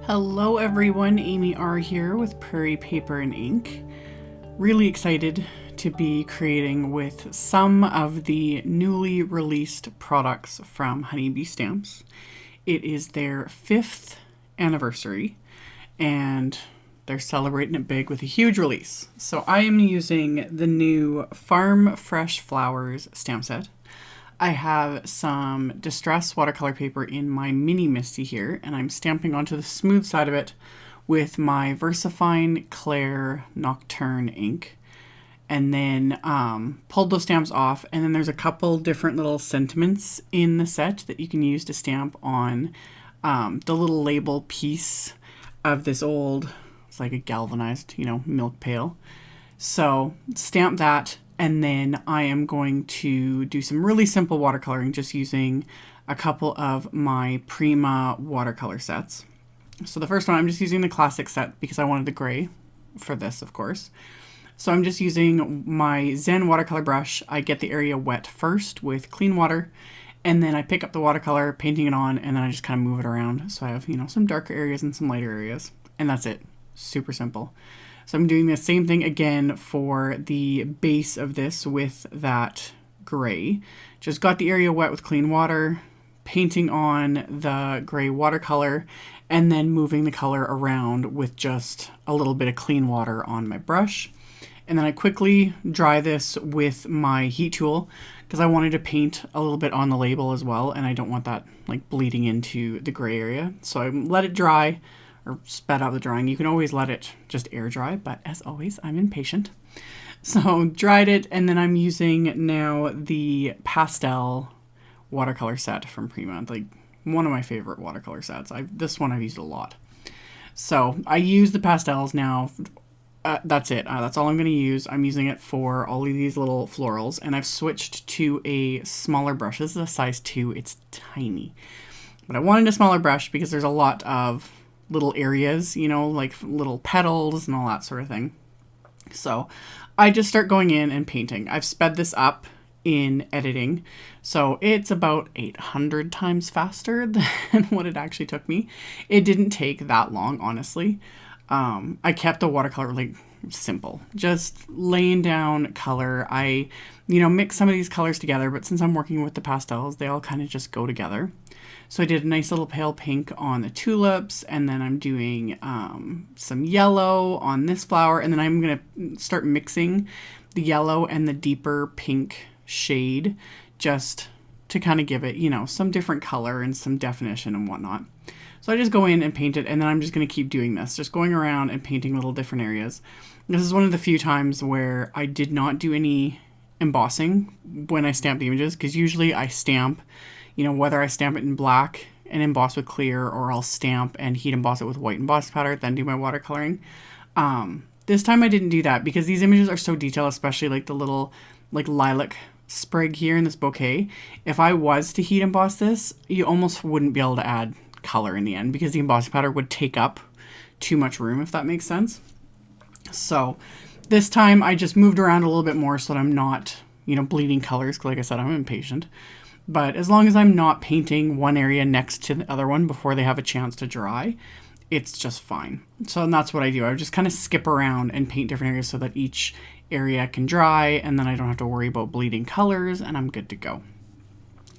Hello everyone, AmyR here with Prairie Paper and Ink. Really excited to be creating with some of the newly released products from Honeybee Stamps. It is their 5th anniversary and they're celebrating it big with a huge release. So I am using the new Farm Fresh Flowers stamp set. I have some distress watercolor paper in my mini MISTI here, and I'm stamping onto the smooth side of it with my VersaFine Clair Nocturne ink. And then pulled those stamps off, and then there's a couple different little sentiments in the set that you can use to stamp on the little label piece of this old, it's like a galvanized, milk pail. So stamp that. And then I am going to do some really simple watercoloring just using a couple of my Prima watercolor sets. So the first one, I'm just using the classic set because I wanted the gray for this, of course. So I'm just using my Zen watercolor brush. I get the area wet first with clean water, and then I pick up the watercolor, painting it on, and then I just kind of move it around. So I have, some darker areas and some lighter areas, and that's it. Super simple. So I'm doing the same thing again for the base of this with that gray. Just got the area wet with clean water, painting on the gray watercolor, and then moving the color around with just a little bit of clean water on my brush. And then I quickly dry this with my heat tool because I wanted to paint a little bit on the label as well, and I don't want that like bleeding into the gray area. So I let it dry, or sped out the drying. You can always let it just air dry, but as always, I'm impatient. So dried it, and then I'm using now the pastel watercolor set from Prima, like one of my favorite watercolor sets. This one I've used a lot. So I use the pastels now. That's it. That's all I'm going to use. I'm using it for all of these little florals, and I've switched to a smaller brush. This is a size 2. It's tiny. But I wanted a smaller brush because there's a lot of little areas, like little petals and all that sort of thing. So I just start going in and painting. I've sped this up in editing, so it's about 800 times faster than what it actually took me. It didn't take that long, honestly. I kept the watercolor like simple, just laying down color. I, mix some of these colors together, but since I'm working with the pastels, they all kind of just go together. So I did a nice little pale pink on the tulips, and then I'm doing some yellow on this flower, and then I'm going to start mixing the yellow and the deeper pink shade just to kind of give it, some different color and some definition and whatnot. So I just go in and paint it, and then I'm just going to keep doing this, just going around and painting little different areas. This is one of the few times where I did not do any embossing when I stamped the images, because usually I stamp, whether I stamp it in black and emboss with clear, or I'll stamp and heat emboss it with white emboss powder, then do my watercoloring. This time I didn't do that because these images are so detailed, especially like the little like lilac sprig here in this bouquet. If I was to heat emboss this, you almost wouldn't be able to add color in the end because the embossing powder would take up too much room, if that makes sense. So this time I just moved around a little bit more so that I'm not, bleeding colors, because like I said, I'm impatient. But as long as I'm not painting one area next to the other one before they have a chance to dry, it's just fine. So that's what I do. I just kind of skip around and paint different areas so that each area can dry, and then I don't have to worry about bleeding colors, and I'm good to go.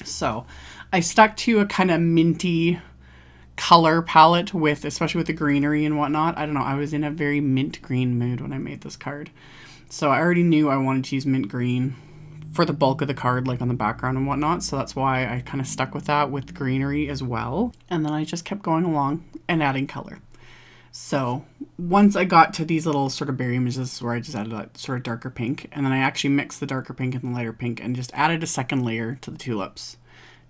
So I stuck to a kind of minty color palette especially with the greenery and whatnot. I don't know, I was in a very mint green mood when I made this card. So I already knew I wanted to use mint green for the bulk of the card, like on the background and whatnot. So that's why I kind of stuck with that with greenery as well. And then I just kept going along and adding color. So once I got to these little sort of berry images, this is where I just added that sort of darker pink. And then I actually mixed the darker pink and the lighter pink and just added a second layer to the tulips,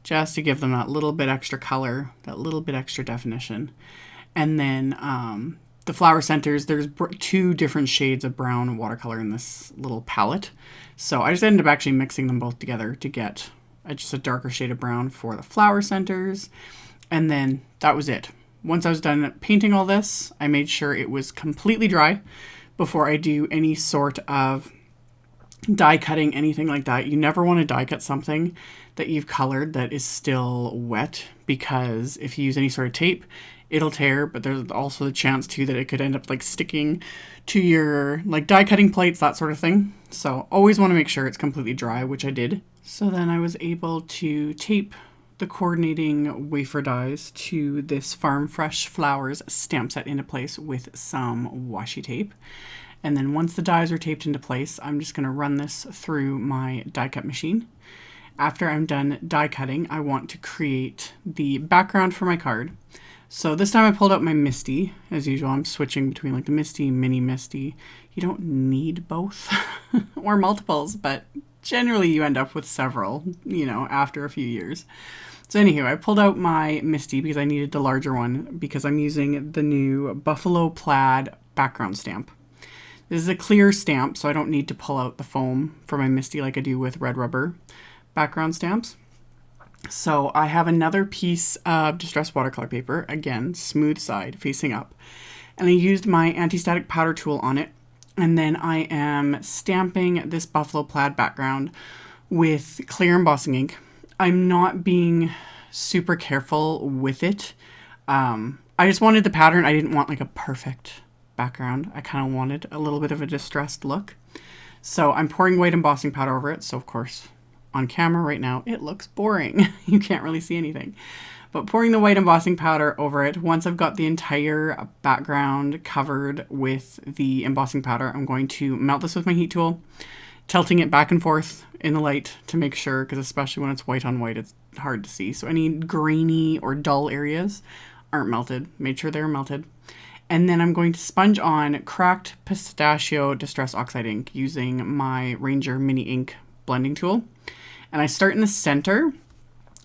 just to give them that little bit extra color, that little bit extra definition. And then the flower centers, there's 2 different shades of brown watercolor in this little palette. So I just ended up actually mixing them both together to get just a darker shade of brown for the flower centers. And then that was it. Once I was done painting all this, I made sure it was completely dry before I do any sort of die cutting, anything like that. You never want to die cut something that you've colored that is still wet, because if you use any sort of tape, it'll tear, but there's also the chance too that it could end up like sticking to your like die cutting plates, that sort of thing. So always want to make sure it's completely dry, which I did. So then I was able to tape the coordinating wafer dies to this Farm Fresh Flowers stamp set into place with some washi tape. And then once the dies are taped into place, I'm just going to run this through my die cut machine. After I'm done die cutting, I want to create the background for my card. So this time I pulled out my MISTI. As usual, I'm switching between like the MISTI, mini MISTI. You don't need both or multiples, but generally you end up with several, you know, after a few years. So anywho, I pulled out my MISTI because I needed the larger one because I'm using the new Buffalo Plaid background stamp. This is a clear stamp, so I don't need to pull out the foam for my MISTI like I do with red rubber background stamps. So I have another piece of distressed watercolor paper, again, smooth side facing up. And I used my anti-static powder tool on it. And then I am stamping this Buffalo Plaid background with Clair embossing ink. I'm not being super careful with it. I just wanted the pattern. I didn't want like a perfect background. I kind of wanted a little bit of a distressed look. So I'm pouring white embossing powder over it. So of course, on camera right now, it looks boring. You can't really see anything. But pouring the white embossing powder over it, once I've got the entire background covered with the embossing powder, I'm going to melt this with my heat tool, tilting it back and forth in the light to make sure, because especially when it's white on white, it's hard to see. So any grainy or dull areas aren't melted. Make sure they're melted. And then I'm going to sponge on cracked pistachio distress oxide ink using my Ranger mini ink blending tool. And I start in the center.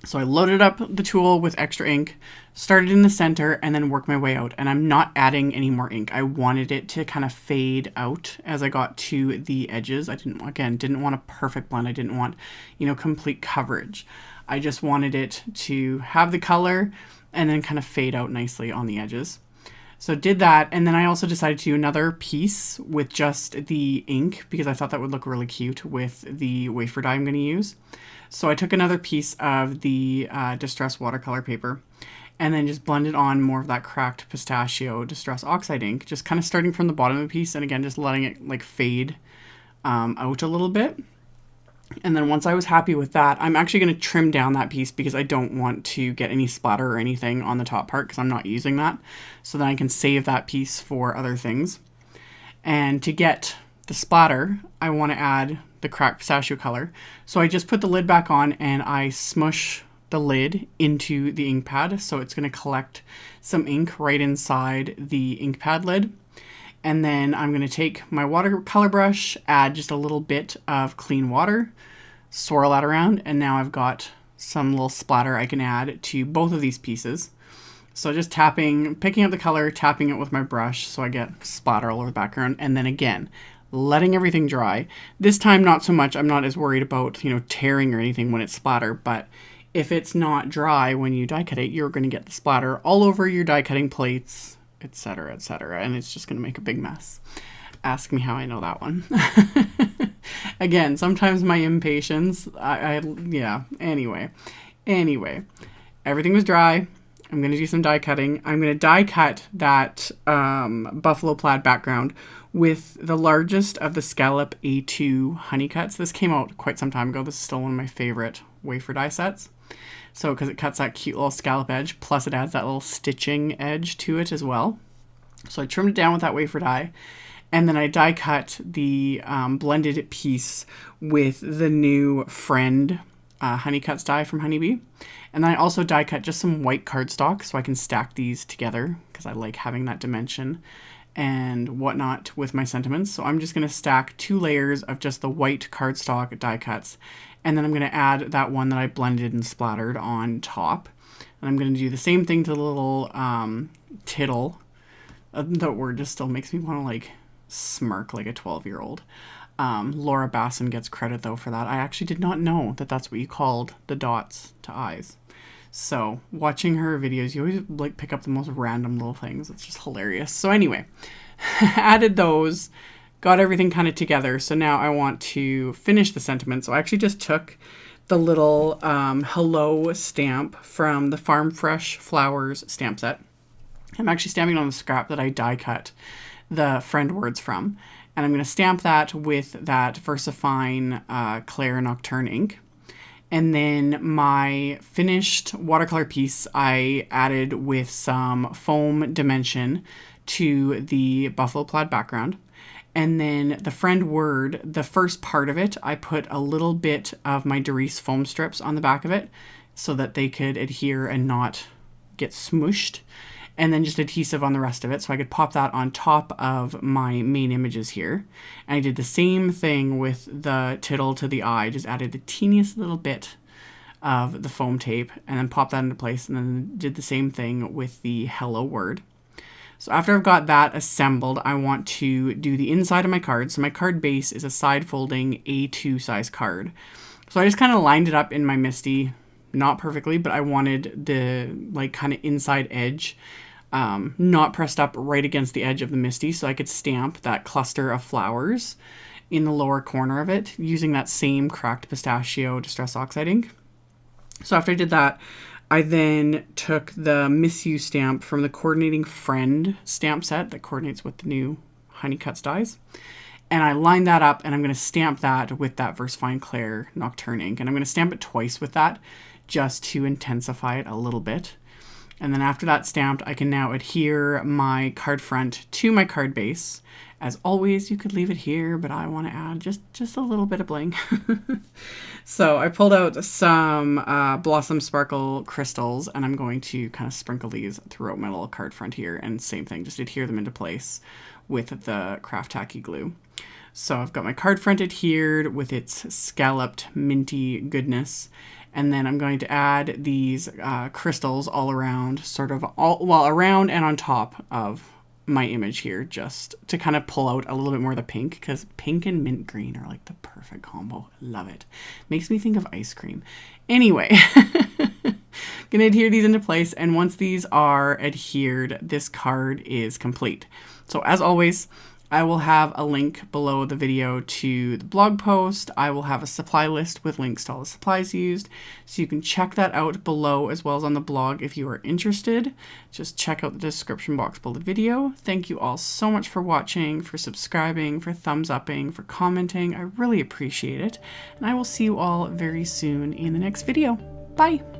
So I loaded up the tool with extra ink, started in the center, and then work my way out. And I'm not adding any more ink. I wanted it to kind of fade out as I got to the edges. I didn't want a perfect blend. I didn't want, you know, complete coverage. I just wanted it to have the color and then kind of fade out nicely on the edges. So did that, and then I also decided to do another piece with just the ink because I thought that would look really cute with the wafer die I'm going to use. So I took another piece of the distressed watercolor paper and then just blended on more of that cracked pistachio distress oxide ink, just kind of starting from the bottom of the piece and again just letting it like fade out a little bit. And then once I was happy with that, I'm actually going to trim down that piece because I don't want to get any splatter or anything on the top part because I'm not using that. So then I can save that piece for other things. And to get the splatter, I want to add the cracked pistachio color. So I just put the lid back on and I smush the lid into the ink pad. So it's going to collect some ink right inside the ink pad lid. And then I'm going to take my watercolor brush, add just a little bit of clean water, swirl that around, and now I've got some little splatter I can add to both of these pieces. So just picking up the color, tapping it with my brush so I get splatter all over the background, and then again, letting everything dry. This time, not so much. I'm not as worried about, you know, tearing or anything when it's splatter, but if it's not dry when you die cut it, you're going to get the splatter all over your die cutting plates, etc., etc., and it's just going to make a big mess. Ask me how I know that one. Again, sometimes my impatience, yeah, anyway, everything was dry. I'm going to do some die cutting. I'm going to die cut that Buffalo Plaid background with the largest of the SCALLOP A2 honey cuts. This came out quite some time ago. This is still one of my favorite wafer die sets. So, because it cuts that cute little scallop edge, plus it adds that little stitching edge to it as well. So I trimmed it down with that wafer die, and then I die cut the blended piece with the new Friend Honey Cuts die from Honeybee. And then I also die cut just some white cardstock so I can stack these together because I like having that dimension and whatnot with my sentiments. So I'm just going to stack 2 layers of just the white cardstock die cuts. And then I'm going to add that one that I blended and splattered on top. And I'm going to do the same thing to the little tittle. That word just still makes me want to like smirk like a 12-year-old. Laura Basson gets credit though for that. I actually did not know that that's what you called the dots to eyes. So watching her videos, you always like pick up the most random little things. It's just hilarious. So anyway, added those, got everything kind of together. So now I want to finish the sentiment. So I actually just took the little hello stamp from the Farm Fresh Flowers stamp set. I'm actually stamping on the scrap that I die cut the friend words from. And I'm going to stamp that with that VersaFine Clair Nocturne ink. And then my finished watercolor piece I added with some foam dimension to the buffalo plaid background. And then the friend word, the first part of it, I put a little bit of my Derice foam strips on the back of it so that they could adhere and not get smooshed. And then just adhesive on the rest of it so I could pop that on top of my main images here. And I did the same thing with the tittle to the eye, just added the teeniest little bit of the foam tape and then popped that into place, and then did the same thing with the hello word. So after I've got that assembled, I want to do the inside of my card. So my card base is a side folding A2 size card. So I just kind of lined it up in my MISTI, not perfectly, but I wanted the like kind of inside edge not pressed up right against the edge of the MISTI, so I could stamp that cluster of flowers in the lower corner of it using that same cracked pistachio Distress Oxide ink. So after I did that, I then took the Miss You stamp from the Coordinating Friend stamp set that coordinates with the new Honey Cuts dies. And I lined that up, and I'm going to stamp that with that VersaFine Clair Nocturne ink. And I'm going to stamp it twice with that just to intensify it a little bit. And then after that's stamped, I can now adhere my card front to my card base. As always, you could leave it here, but I want to add just a little bit of bling. So I pulled out some Blossom Sparkle crystals, and I'm going to kind of sprinkle these throughout my little card front here. And same thing, just adhere them into place with the Craft Tacky glue. So I've got my card front adhered with its scalloped minty goodness. And then I'm going to add these crystals all around, around and on top of my image here, just to kind of pull out a little bit more of the pink, because pink and mint green are like the perfect combo. Love it. Makes me think of ice cream. Anyway, gonna adhere these into place, and once these are adhered, this card is complete. So as always, I will have a link below the video to the blog post. I will have a supply list with links to all the supplies used, so you can check that out below as well as on the blog if you are interested. Just check out the description box below the video. Thank you all so much for watching, for subscribing, for thumbs upping, for commenting. I really appreciate it. And I will see you all very soon in the next video. Bye!